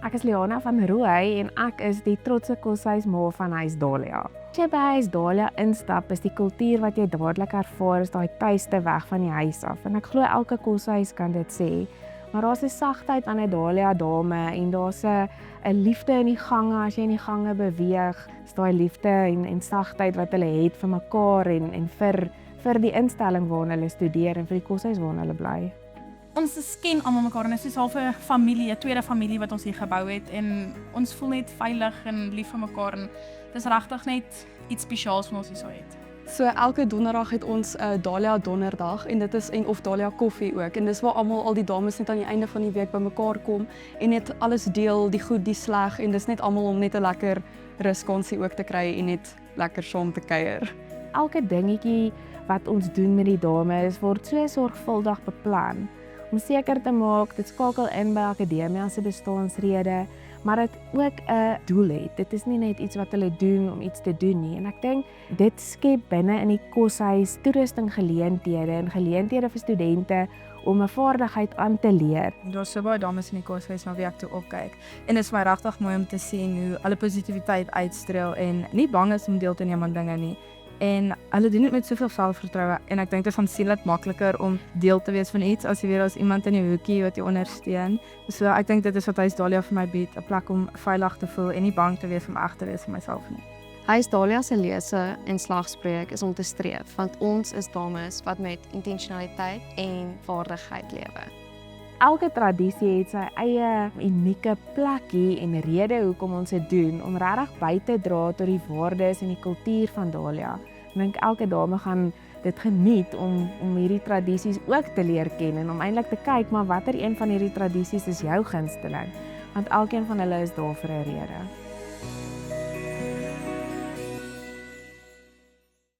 Ek is Liana van Rooij en ek is die trotse koshuisma van Huis Dahlia. As jy by Huis Dahlia instap, is die kultuur wat jy dadelik ervaar is daai tuiste weg van die huis af. En ek glo elke koshuis kan dit sê. Maar daar's 'n sagtheid aan 'n Dahlia dame en daar's 'n liefde in die gange. As jy in die gange beweeg, is daai liefde en sagtheid wat hulle het vir mekaar en vir die instelling waarna hulle studeer en vir die koshuis waarna hulle bly. Ons ken almal mekaar en dit is half 'n familie, 'n tweede familie wat ons hier gebou het en ons voel net veilig en lief vir mekaar en dis regtig net iets spesiaals wat ons hier het. So elke donderdag het ons 'n Dahlia donderdag en dit is of Dahlia koffie ook en dis waar almal al die dames net aan die einde van die week bymekaar kom en net alles deel, die goed, die sleg en dis net almal om net 'n lekker ruskansie ook te kry en net lekker saam te kuier. Elke dingetjie wat ons doen met die dames word so sorgvuldig beplan om seker te maak dit skakel in by Akademia se bestaansrede, maar dit ook 'n doel het. Dit is nie net iets wat hulle doen om iets te doen nie. En ek dink dit skep binne in die koshuis toerustinggeleenthede en geleenthede vir studente om 'n vaardigheid aan te leer. Daar's so baie dames in die koshuis na wie ek toe opkyk. En dit is my regtig mooi om te sien hoe hulle positiwiteit uitstreel en nie bang is om deel te neem aan dinge nie. En hulle doen dit met soveel selfvertroue en ek dink dit is aansienlik makliker om deel te wees van iets as jy weer as iemand in die hoekie wat jou ondersteun. So ek dink dit is wat Huis Dahlia vir my bied, 'n plek om veilig te voel en nie bang te wees om reg te wees vir myself nie. Huis Dahlia se lese en slagspreuk is om te streef, want ons is dames wat met intentionaliteit en vaardigheid lewe. Elke tradisie het sy eie unieke plekkie en rede hoekom ons dit doen, om regtig by te dra tot die waardes en die kultuur van Dahlia. Ek dink elke dame gaan dit geniet om hierdie tradisies ook te leer ken en om eintlik te kyk, maar watter een van hierdie tradisies is jou gunsteling? Want elkeen van hulle is daar vir 'n rede.